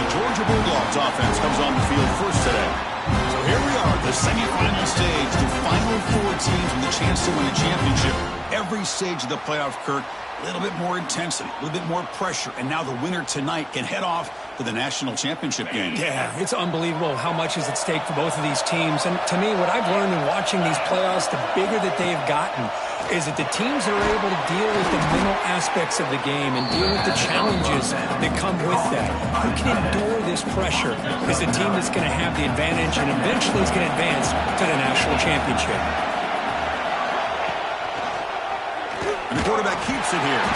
The Georgia Bulldogs offense comes on the field first today. So here we are, the semifinal stage, the final four teams with a chance to win a championship. Every stage of the playoff, Kirk, a little bit more intensity, a little bit more pressure, and now the winner tonight can head off to the national championship game. Yeah, it's unbelievable how much is at stake for both of these teams. And to me, what I've learned in watching these playoffs, the bigger that they've gotten, is that the teams that are able to deal with the mental aspects of the game and deal with the challenges that come with that, who can endure this pressure, is the team that's going to have the advantage and eventually is going to advance to the national championship. And the quarterback keeps it here.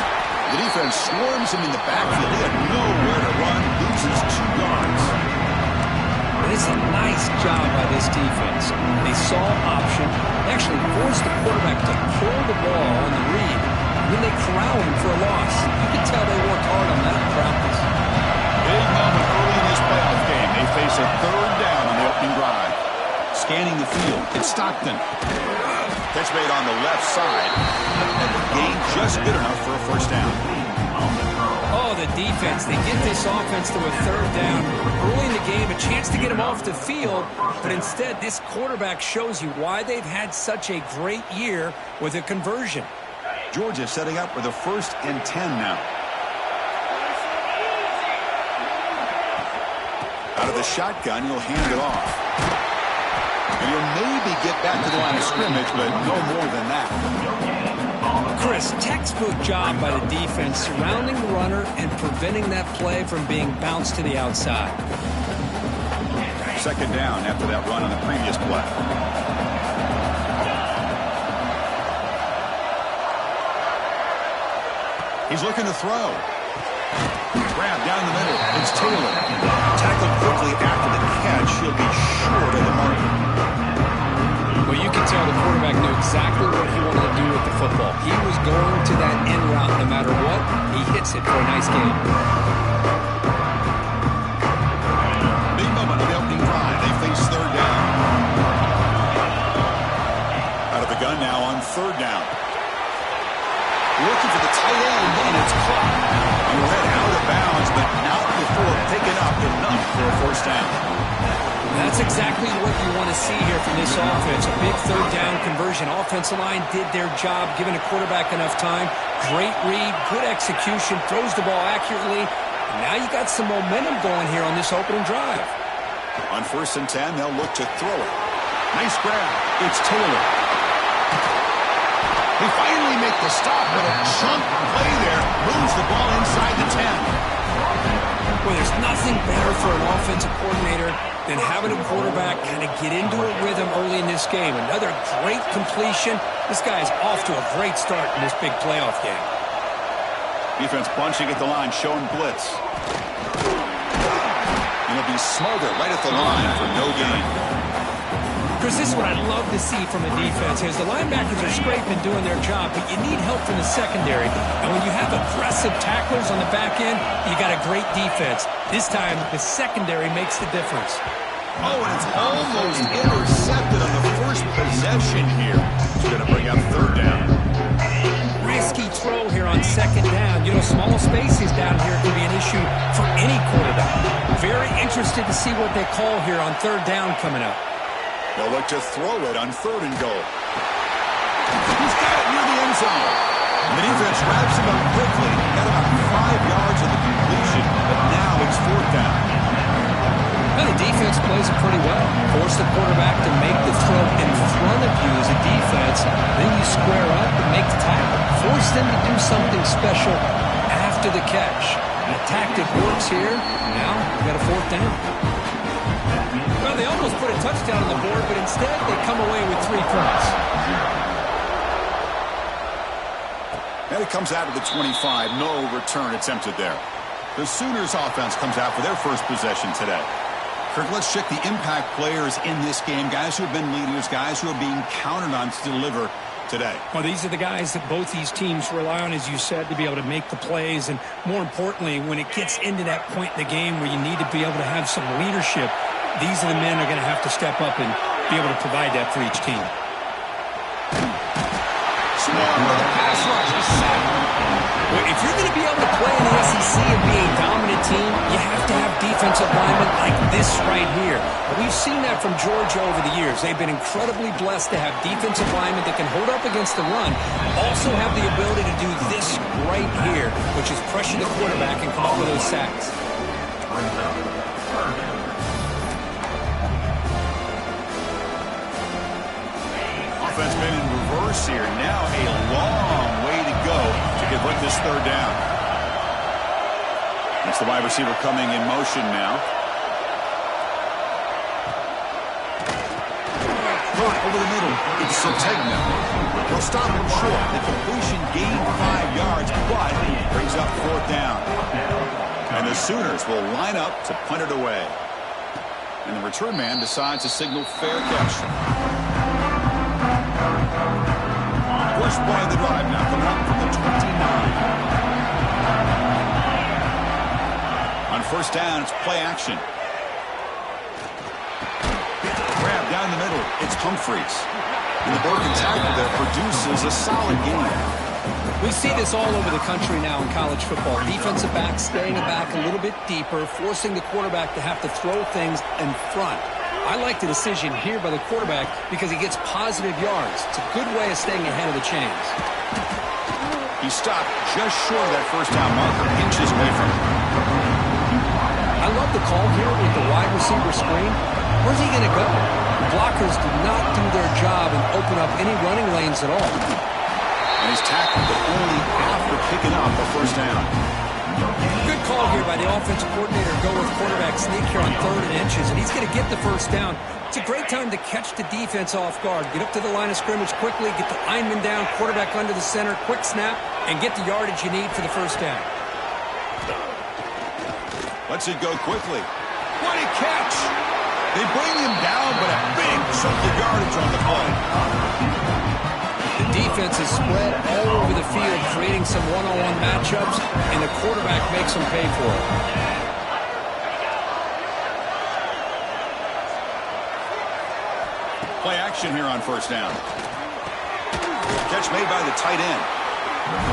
The defense swarms him in the backfield. He had nowhere to run, loses 2 yards. But it's a nice job by this defense. They saw option. They actually forced the quarterback to pull the ball on the read. And then they corral him for a loss. You can tell they worked hard on that in practice. Big moment early in this playoff game. They face a 3rd down on the opening drive. Scanning the field, it's Stockton. Catch made on the left side. And the gain just good enough for a 1st down. Oh, the defense. They get this offense to a 3rd down. Early in the game, a chance to get him off the field. But instead, this quarterback shows you why they've had such a great year with a conversion. Georgia setting up with a 1st and 10 now. Out of the shotgun, he'll hand it off. And he'll maybe get back to the line of scrimmage, but no more than that. Chris, textbook job by the defense surrounding the runner and preventing that play from being bounced to the outside. 2nd down after that run on the previous play. He's looking to throw. Grab down the middle. It's Taylor. Tackled quickly after the catch. He'll be short of the mark. Well, you can tell the quarterback knew exactly what he wanted to do with the football. He was going to that end route no matter what. He hits it for a nice gain. Big moment on the opening drive. They face 3rd down. Out of the gun now on 3rd down. Looking for the tight end, and it's caught. He went out of bounds, but out before picking up enough for a 1st down. That's exactly what you want to see here from this offense. A big 3rd down conversion. Offensive line did their job, giving a quarterback enough time. Great read, good execution, throws the ball accurately. And now you got some momentum going here on this opening drive. On 1st and 10, they'll look to throw it. Nice grab. It's Taylor. They finally make the stop, but a chunk play there moves the ball inside the 10. Well, there's nothing better for an offensive coordinator than having a quarterback kind of get into a rhythm early in this game. Another great completion. This guy is off to a great start in this big playoff game. Defense bunching at the line, showing blitz. And it'll be Smolder right at the line for no gain. Chris, this is what I love to see from a defense. Is the linebackers are scraping and doing their job, but you need help from the secondary. And when you have aggressive tacklers on the back end, you got a great defense. This time, the secondary makes the difference. Oh, and it's almost intercepted on the first possession here. It's going to bring up 3rd down. Risky throw here on 2nd down. You know, small spaces down here can be an issue for any quarterback. Very interested to see what they call here on 3rd down coming up. They'll look to throw it on 3rd and goal. He's got it near the end zone. The defense wraps him up quickly. Got about 5 yards of the completion, but now it's 4th down. Well, the defense plays it pretty well. Force the quarterback to make the throw in front of you as a defense. Then you square up and make the tackle. Force them to do something special after the catch. And the tactic works here. Now you got a 4th down. Well, they almost put a touchdown on the board, but instead they come away with 3 points. And it comes out of the 25. No return attempted there. The Sooners offense comes out for their first possession today. Kirk, let's check the impact players in this game. Guys who have been leaders, guys who are being counted on to deliver today. Well, these are the guys that both these teams rely on, as you said, to be able to make the plays. And more importantly, when it gets into that point in the game where you need to be able to have some leadership, these are the men who are going to have to step up and be able to provide that for each team. Swarm with a pass rush is set. Well, if you're going to be able to play in the SEC and be a dominant team, you have to have defense defensive lineman like this right here. We've seen that from Georgia over the years. They've been incredibly blessed to have defensive linemen that can hold up against the run, also have the ability to do this right here, which is pressure the quarterback and come up with those sacks. Offense been in reverse here. Now a long way to go to convert this third down. It's the wide receiver coming in motion now. Over the middle, it's Sategna. He'll stop him short. The completion gained 5 yards, but brings up fourth down. And the Sooners will line up to punt it away. And the return man decides to signal fair catch. First play of the drive now, coming up from the 29. On first down, it's play action. Grab down the middle, it's Humphreys. And the broken tackle there produces a solid game. We see this all over the country now in college football. Defensive backs staying back a little bit deeper, forcing the quarterback to have to throw things in front. I like the decision here by the quarterback because he gets positive yards. It's a good way of staying ahead of the chains. He stopped just short of that first down marker, inches away from it. I love the call here with the wide receiver screen. Where's he going to go? Blockers do not do their job and open up any running lanes at all. And he's tackled, but only after picking up a first down. Good call here by the offensive coordinator. Go with quarterback sneak here on 3rd and inches, and he's going to get the first down. It's a great time to catch the defense off guard. Get up to the line of scrimmage quickly, get the lineman down, quarterback under the center, quick snap, and get the yardage you need for the first down. Lets it go quickly. What a catch! They bring him down, but a big chunk of yardage on the play. The defense is spread all over the field, creating some one-on-one matchups, and the quarterback makes them pay for it. Play action here on first down. Catch made by the tight end.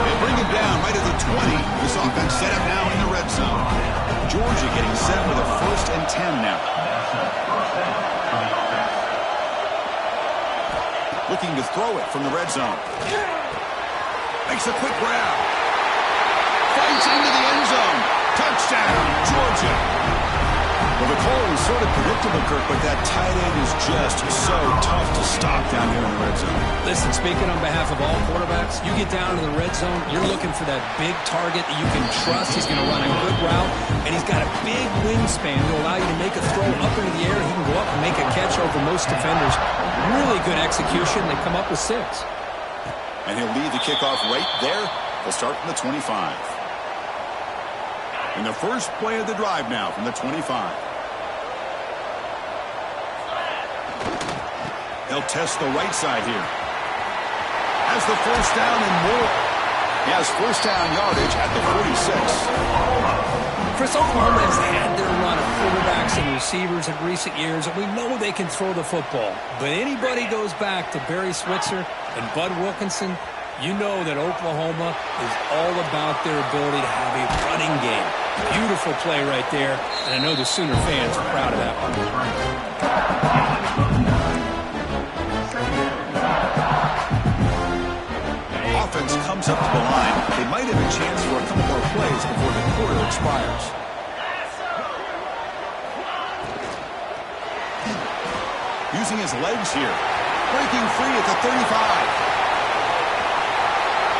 They bring him down right at the 20. This offense set up now in the red zone. Georgia getting set with a 1st and 10 now. Looking to throw it from the red zone. Makes a quick grab. Fights into the end zone. Touchdown, Georgia. Well, the call was sort of predictable, Kirk, but that tight end is just so tough to stop down here in the red zone. Listen, speaking on behalf of all quarterbacks, you get down to the red zone, you're looking for that big target that you can trust. He's going to run a good route, and he's got a big wingspan to allow you to make a throw up into the air. He can go up and make a catch over most defenders. Really good execution. They come up with 6. And he'll lead the kickoff right there. They'll start from the 25. And the first play of the drive now from the 25. They'll test the right side here. Has the first down and more. He has first down yardage at the 46. Chris, Oklahoma has had their run of quarterbacks and receivers in recent years, and we know they can throw the football. But anybody goes back to Barry Switzer and Bud Wilkinson, you know that Oklahoma is all about their ability to have a running game. Beautiful play right there, and I know the Sooner fans are proud of that one. Offense comes up to the line. They might have a chance for a couple more plays before the quarter expires. Using his legs here. Breaking free at the 35.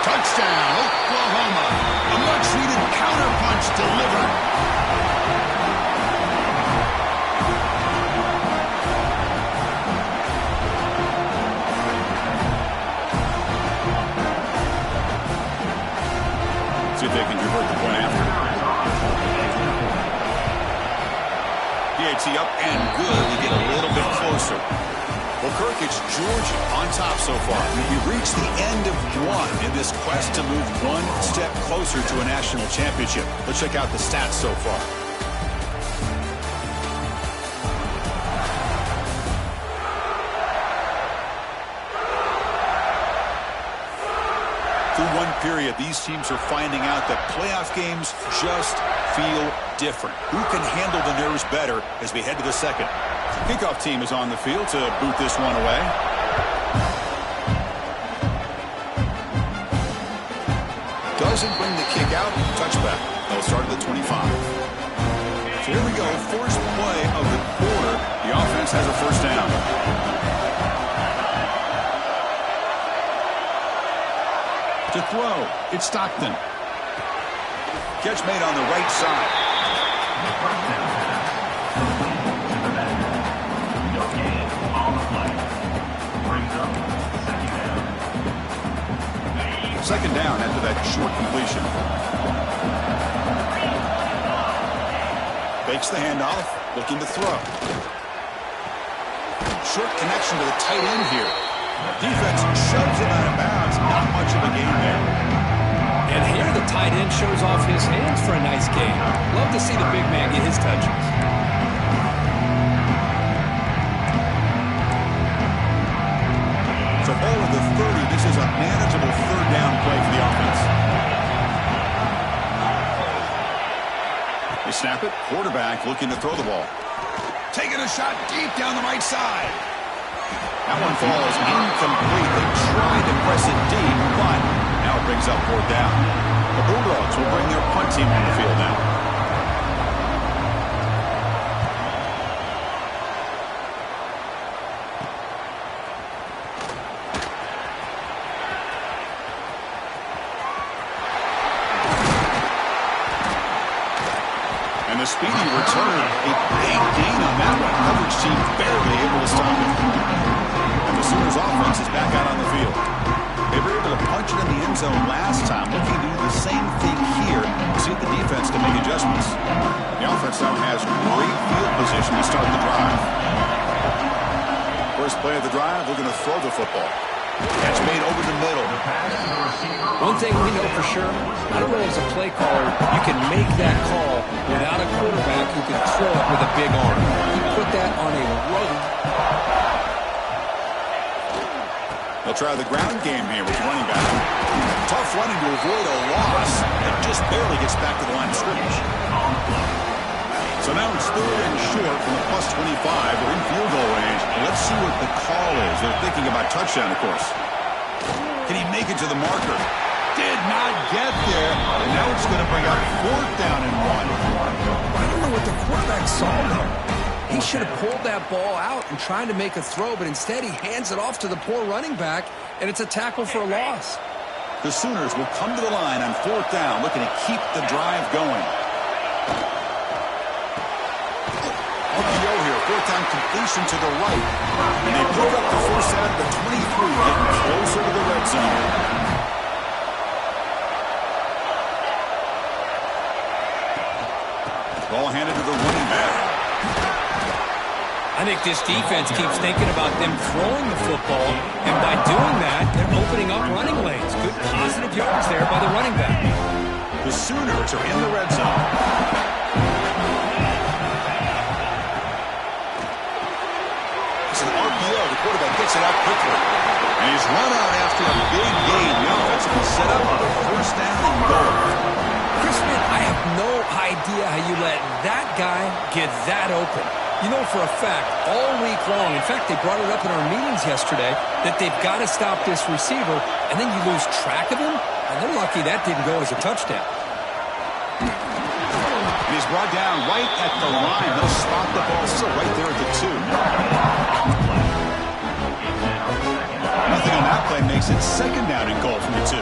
Touchdown, Oklahoma. A much-needed counterpunch delivered. See if they can convert the point after. PAT up and good to get a little bit closer. Well, Kirk, it's Georgia on top so far. We've reached the end of one in this quest to move one step closer to a national championship. Let's check out the stats so far. Through one period, these teams are finding out that playoff games just feel different. Who can handle the nerves better as we head to the second? Kickoff team is on the field to boot this one away. Doesn't bring the kick out. Touchback. They'll start at the 25. So here we go. First play of the quarter. The offense has a first down. To throw, it's Stockton. Catch made on the right side. Second down after that short completion. Fakes the handoff, looking to throw. Short connection to the tight end here. Defense shoves him out of bounds. Not much of a gain there. And here the tight end shows off his hands for a nice gain. Love to see the big man get his touches. So ball at the 30. This is a manageable third down play for the offense. They snap it. Quarterback looking to throw the ball. Taking a shot deep down the right side. That one falls incomplete. They tried to press it deep, but now it brings up fourth down. The Bulldogs will bring their punt team on the field now. And the speedy return, a big gain on that one. Coverage team barely able to stop it. And the Sooners offense is back out on the field. They were able to punch it in the end zone last time, looking to do the same thing here to see if the defense can make adjustments. The offense now has great field position to start the drive. First play of the drive, they're going to throw the football. Catch made over the middle. One thing we know for sure, I don't know as a play caller, you can make that call without a quarterback who can throw it with a big arm. He put that on a road. They'll try the ground game here with running back. Tough running to avoid a loss and just barely gets back to the line of scrimmage. So now it's third and short from the plus 25. They're in field goal range. Let's see what the call is. They're thinking about touchdown, of course. Can he make it to the marker? Did not get there. And now it's going to bring up fourth down and one. I don't know what the quarterback saw there. He should have pulled that ball out and tried to make a throw, but instead he hands it off to the poor running back, and it's a tackle for a loss. The Sooners will come to the line on fourth down, looking to keep the drive going. RPO here, fourth down completion to the right. And they pick up the first out of the 23, getting closer to the red zone. Ball handed to the running back. I think this defense keeps thinking about them throwing the football, and by doing that, they're opening up running lanes. Good positive yards there by the running back. The Sooners are in the red zone. It's an RPO. The quarterback gets it out quickly. And he's run out after a big gain. The offense can set up the first down and goal. Chris, man, I have no idea how you let that guy get that open. You know for a fact, all week long, in fact, they brought it up in our meetings yesterday, that they've got to stop this receiver, and then you lose track of him, and they're lucky that didn't go as a touchdown. And he's brought down right at the line. They'll spot the ball still right there at the 2. Nothing on that play makes it second down and goal from the 2.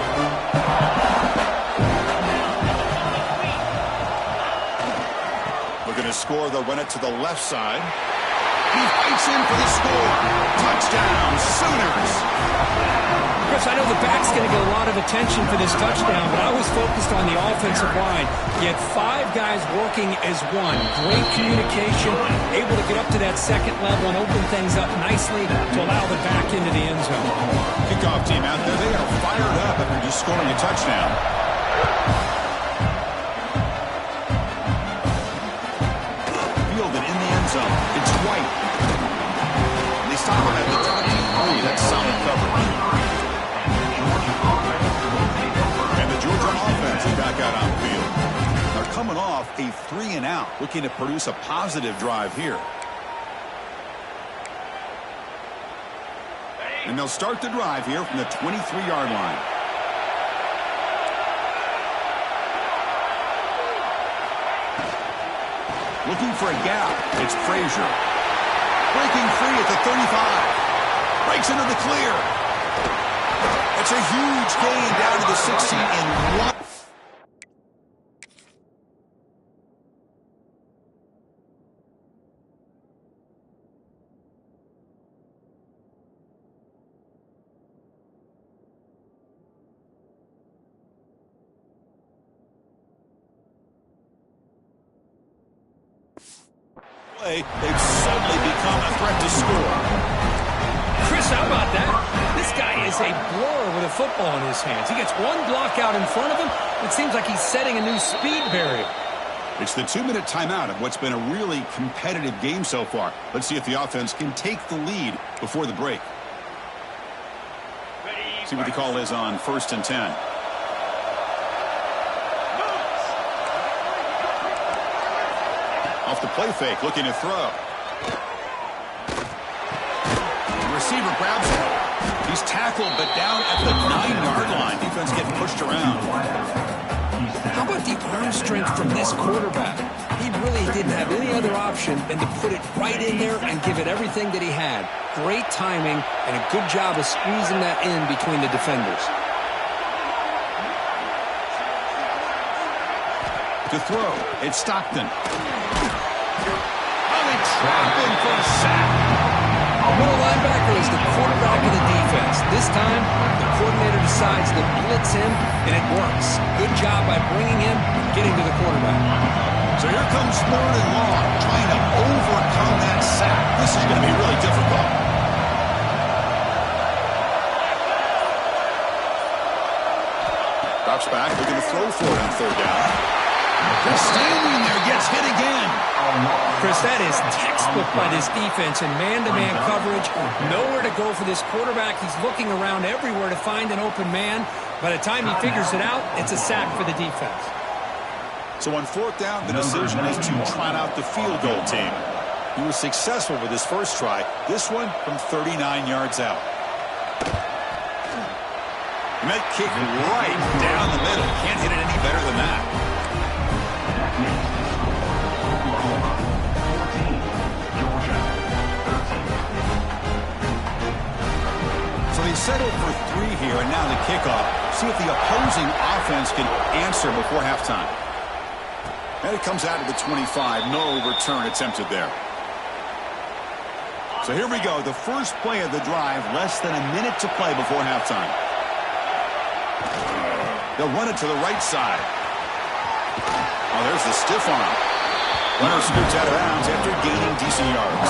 Looking to score, they'll run it to the left side. He fights in for the score. Touchdown, Sooners. Chris, I know the back's going to get a lot of attention for this touchdown, but I was focused on the offensive line. You had 5 guys working as one. Great communication, able to get up to that second level and open things up nicely to allow the back into the end zone. Kickoff team out there, they are fired up after just scoring a touchdown. Fielded in the end zone. It's White. They stop him at the 23. That's solid coverage. coming off a 3-and-out, looking to produce a positive drive here. And they'll start the drive here from the 23-yard line. Looking for a gap. It's Frazier. Breaking free at the 35. Breaks into the clear. It's a huge gain down to the 16 in one. They've suddenly become a threat to score. Chris, how about that? This guy is a blower with a football in his hands. He gets one block out in front of him. It seems like he's setting a new speed barrier. It's the 2-minute timeout of what's been a really competitive game so far. Let's see if the offense can take the lead before the break. See what the call is on 1st and 10. Off the play fake, looking to throw. The receiver grabs it. He's tackled, but down at the 9-yard line. Defense getting pushed around. How about the arm strength from this quarterback? He really didn't have any other option than to put it right in there and give it everything that he had. Great timing and a good job of squeezing that in between the defenders. To throw, it's Stockton. Trapped in for a sack. Middle linebacker is the quarterback of the defense. This time, the coordinator decides to blitz him, and it works. Good job by bringing him and getting to the quarterback. So here comes 3rd and long, trying to overcome that sack. This is going to be really difficult. Drops back, looking to throw for it on 3rd down. Just standing there, gets hit again. Chris, that is textbook by this defense in man-to-man coverage. Nowhere to go for this quarterback. He's looking around everywhere to find an open man. By the time he figures it out, it's a sack for the defense. So on 4th down, the decision is to trot out the field goal team. He was successful with his first try. This one from 39 yards out. And that kick right down the middle. Can't hit it any better than that. They settled for 3 here, and now the kickoff. See if the opposing offense can answer before halftime. And it comes out of the 25. No return attempted there. So here we go. The first play of the drive. Less than a minute to play before halftime. They'll run it to the right side. Oh, there's the stiff arm. Runner scoots out of bounds after gaining decent yards.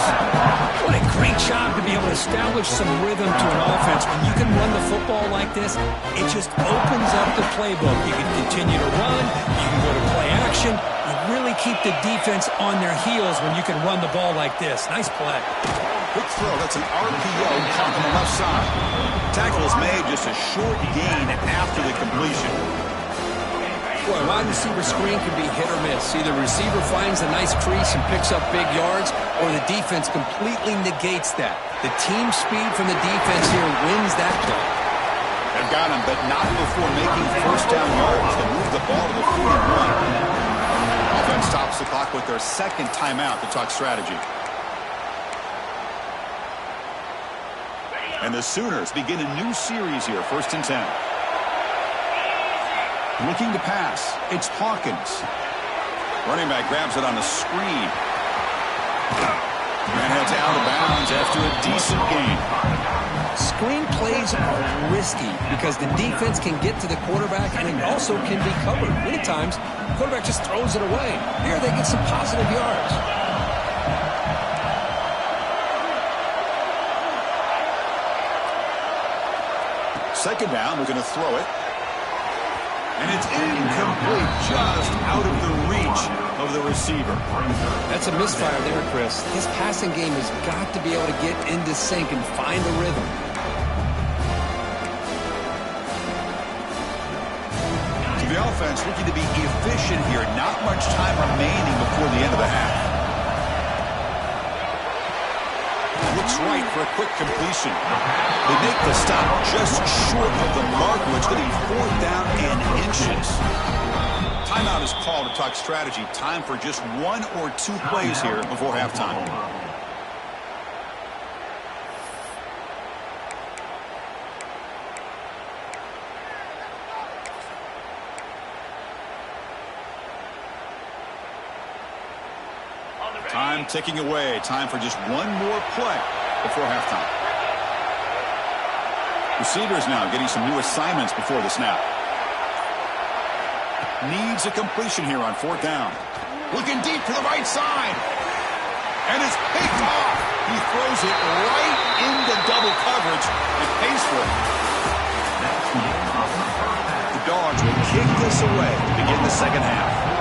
What a great job to be able to establish some rhythm to an offense. When you can run the football like this, it just opens up the playbook. You can continue to run. You can go to play action. You really keep the defense on their heels when you can run the ball like this. Nice play. Quick throw. That's an RPO caught on the left side. Tackle is made, just a short gain after the completion. Boy, wide receiver screen can be hit or miss. Either receiver finds a nice crease and picks up big yards, or the defense completely negates that. The team speed from the defense here wins that play. They've got him, but not before making 1st down yards. They move the ball to the 41. Offense stops the clock with their 2nd timeout to talk strategy. And the Sooners begin a new series here, 1st and 10. Looking to pass. It's Hawkins. Running back grabs it on a screen. And heads out of bounds after a decent gain. Screen plays are risky because the defense can get to the quarterback, and it also can be covered. Many times, the quarterback just throws it away. Here they get some positive yards. 2nd down, we're going to throw it. And it's incomplete, just out of the reach of the receiver. That's a misfire there, Chris. His passing game has got to be able to get into sync and find a rhythm. So the offense looking to be efficient here. Not much time remaining before the end of the half. Looks right for a quick completion. They make the stop just short of the mark, which could be 4th down and inches. Timeout is called to talk strategy. Time for just 1 or 2 plays here before halftime. Time ticking away. Time for just 1 more play before halftime. Receivers now getting some new assignments before the snap. Needs a completion here on 4th down. Looking deep to the right side. And it's picked off. He throws it right into double coverage and pays for it. The Dogs will kick this away to begin the second half.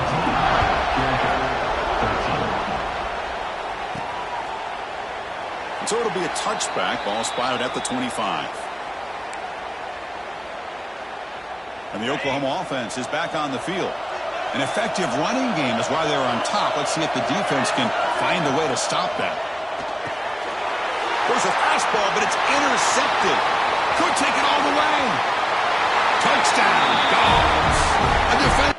So it'll be a touchback. Ball spotted at the 25. And the Oklahoma offense is back on the field. An effective running game is why they're on top. Let's see if the defense can find a way to stop that. There's a fastball, but it's intercepted. Could take it all the way. Touchdown, Dogs. A defensive